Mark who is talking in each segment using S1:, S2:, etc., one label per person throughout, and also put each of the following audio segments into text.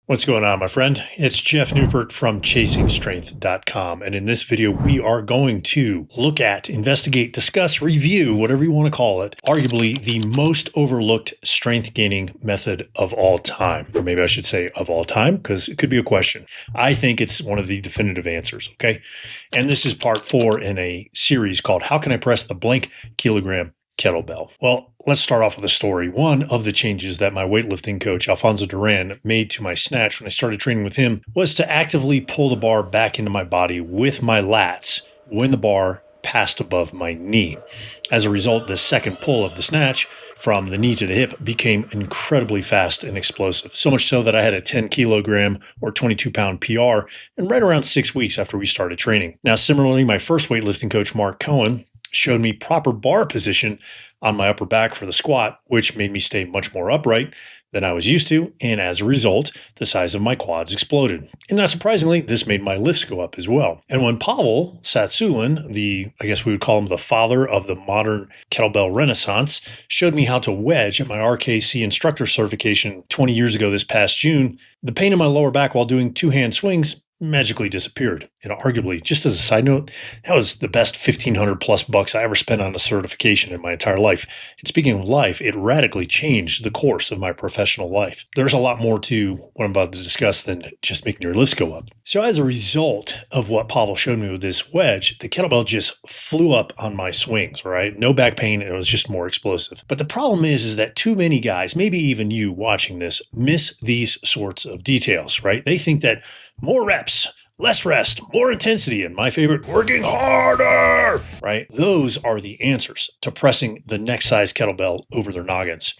S1: What's going on, my friend? It's Jeff Newport from ChasingStrength.com. And in this video, we are going to look at, investigate, discuss, review, whatever you want to call it, arguably the most overlooked strength gaining method of all time. Or maybe I should say of all time, because it could be a question. I think it's one of the definitive answers, okay? And this is part 4 in a series called How Can I Press the Blank Kilogram Kettlebell? Well, let's start off with a story. One of the changes that my weightlifting coach, Alfonso Duran, made to my Snatch when I started training with him was to actively pull the bar back into my body with my lats when the bar passed above my knee. As a result, the second pull of the Snatch from the knee to the hip became incredibly fast and explosive. So much so that I had a 10 kilogram or 22 pound PR in right around 6 weeks after we started training. Now, similarly, my first weightlifting coach, Mark Cohen, showed me proper bar position on my upper back for the squat, which made me stay much more upright than I was used to. And as a result, the size of my quads exploded. And not surprisingly, this made my lifts go up as well. And when Pavel I guess we would call him the father of the modern kettlebell renaissance, showed me how to wedge at my RKC Instructor Certification 20 years ago this past June, the pain in my lower back while doing two-hand swings magically disappeared. And arguably, just as a side note, that was the best $1,500+ I ever spent on a certification in my entire life. And speaking of life, it radically changed the course of my professional life. There's a lot more to what I'm about to discuss than just making your lifts go up. So as a result of what Pavel showed me with this wedge, the kettlebell just flew up on my swings, right? No back pain, and it was just more explosive. But the problem is that too many guys, maybe even you watching this, miss these sorts of details, right? They think that more reps, less rest, more intensity, and my favorite, working harder, right? Those are the answers to pressing the next size kettlebell over their noggins.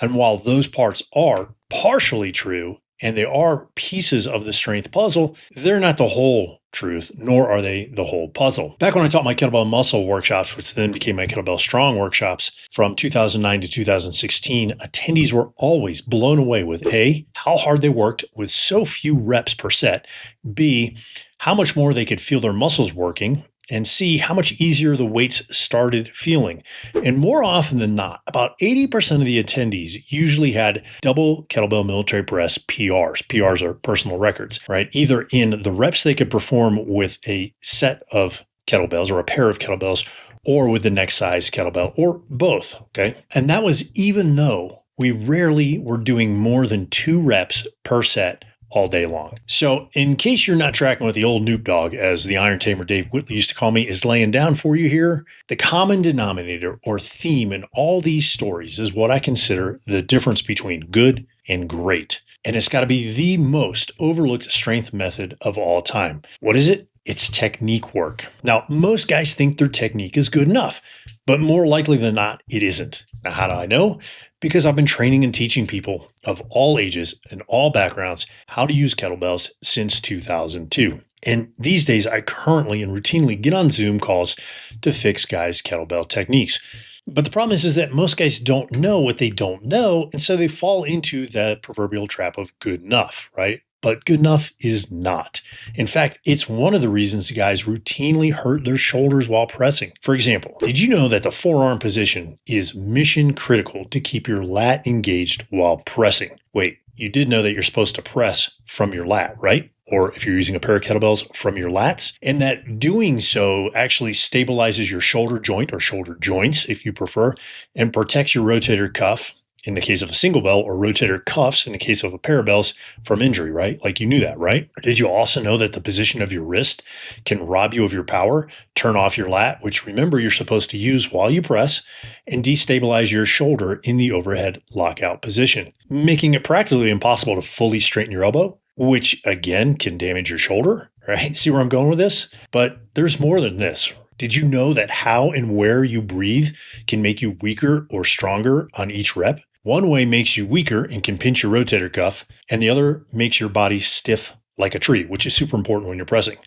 S1: And while those parts are partially true, and they are pieces of the strength puzzle, they're not the whole truth, nor are they the whole puzzle. Back when I taught my kettlebell muscle workshops, which then became my kettlebell strong workshops from 2009 to 2016, attendees were always blown away with A, how hard they worked with so few reps per set, B, how much more they could feel their muscles working, and C, how much easier the weights started feeling. And more often than not, about 80% of the attendees usually had double kettlebell military press PRs. PRs are personal records, right? Either in the reps they could perform with a set of kettlebells or a pair of kettlebells, or with the next size kettlebell, or both, okay? And that was even though we rarely were doing more than 2 reps per set all day long. So in case you're not tracking with the old Noob Dog, as the Iron Tamer Dave Whitley used to call me, is laying down for you here, the common denominator or theme in all these stories is what I consider the difference between good and great. And it's got to be the most overlooked strength method of all time. What is it? It's technique work. Now, most guys think their technique is good enough, but more likely than not, it isn't. Now, how do I know? Because I've been training and teaching people of all ages and all backgrounds how to use kettlebells since 2002. And these days, I currently and routinely get on Zoom calls to fix guys' kettlebell techniques. But the problem is that most guys don't know what they don't know, and so they fall into the proverbial trap of good enough, right? But good enough is not. In fact, it's one of the reasons guys routinely hurt their shoulders while pressing. For example, did you know that the forearm position is mission critical to keep your lat engaged while pressing? Wait, you did know that you're supposed to press from your lat, right? Or if you're using a pair of kettlebells, from your lats, and that doing so actually stabilizes your shoulder joint or shoulder joints, if you prefer, and protects your rotator cuff in the case of a single bell, or rotator cuffs in the case of a pair of bells, from injury, right? Like you knew that, right? Did you also know that the position of your wrist can rob you of your power, turn off your lat, which remember you're supposed to use while you press, and destabilize your shoulder in the overhead lockout position, making it practically impossible to fully straighten your elbow, which again can damage your shoulder, right? See where I'm going with this? But there's more than this. Did you know that how and where you breathe can make you weaker or stronger on each rep? One way makes you weaker and can pinch your rotator cuff, and the other makes your body stiff like a tree, which is super important when you're pressing.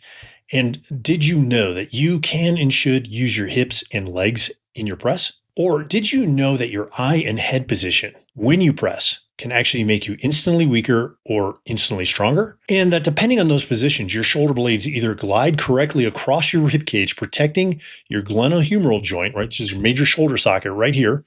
S1: And did you know that you can and should use your hips and legs in your press? Or did you know that your eye and head position when you press can actually make you instantly weaker or instantly stronger? And that depending on those positions, your shoulder blades either glide correctly across your rib cage, protecting your glenohumeral joint, right, which is your major shoulder socket right here,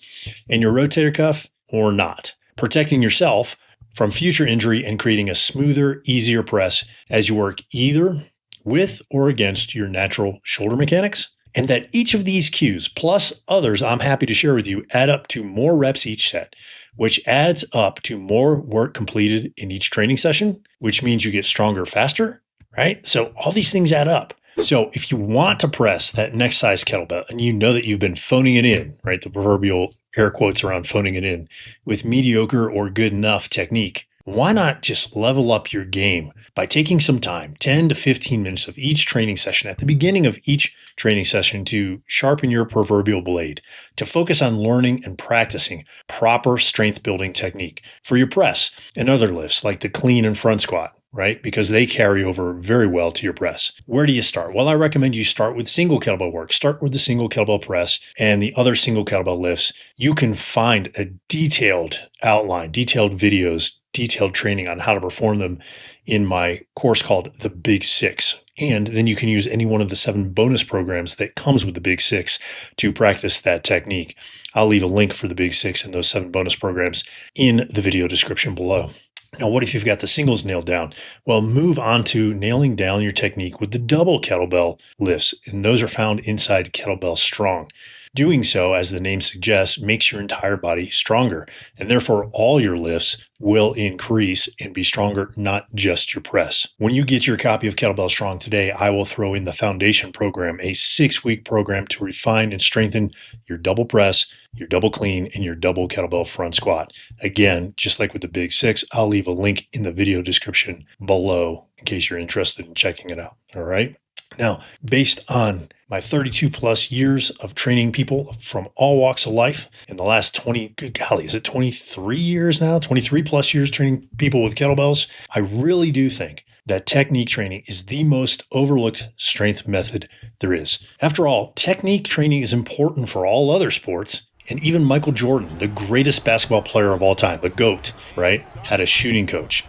S1: and your rotator cuff, or not, protecting yourself from future injury and creating a smoother, easier press as you work either with or against your natural shoulder mechanics. And that each of these cues, plus others I'm happy to share with you, add up to more reps each set, which adds up to more work completed in each training session, which means you get stronger faster, right? So all these things add up. So if you want to press that next size kettlebell and you know that you've been phoning it in, right? The proverbial air quotes around phoning it in with mediocre or good enough technique, why not just level up your game by taking some time, 10 to 15 minutes of each training session at the beginning of each training session to sharpen your proverbial blade, to focus on learning and practicing proper strength building technique for your press and other lifts like the clean and front squat, right? Because they carry over very well to your press. Where do you start? Well, I recommend you start with single kettlebell work. Start with the single kettlebell press and the other single kettlebell lifts. You can find a detailed outline, detailed videos, detailed training on how to perform them in my course called The Big Six. And then you can use any one of the 7 bonus programs that comes with the Big Six to practice that technique. I'll leave a link for the Big Six and those 7 bonus programs in the video description below. Now, what if you've got the singles nailed down? Well, move on to nailing down your technique with the double kettlebell lifts, and those are found inside Kettlebell Strong. Doing so, as the name suggests, makes your entire body stronger, and therefore all your lifts will increase and be stronger, not just your press. When you get your copy of Kettlebell Strong today, I will throw in the Foundation Program, a 6-week program to refine and strengthen your double press, your double clean, and your double kettlebell front squat. Again, just like with the Big Six, I'll leave a link in the video description below in case you're interested in checking it out. All right. Now, based on my 32 plus years of training people from all walks of life in the last 20, good golly, is it 23 years now? 23 plus years training people with kettlebells. I really do think that technique training is the most overlooked strength method there is. After all, technique training is important for all other sports. And even Michael Jordan, the greatest basketball player of all time, the GOAT, right, had a shooting coach.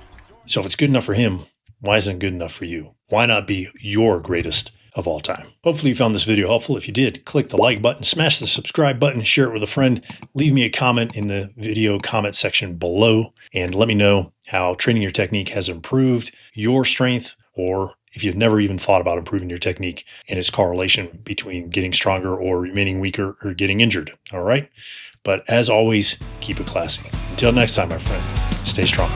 S1: So if it's good enough for him, why isn't it good enough for you? Why not be your greatest of all time? Hopefully you found this video helpful. If you did, click the like button, smash the subscribe button, share it with a friend, leave me a comment in the video comment section below, and let me know how training your technique has improved your strength, or if you've never even thought about improving your technique and its correlation between getting stronger or remaining weaker or getting injured. All right. But as always, keep it classy. Until next time, my friend, stay strong.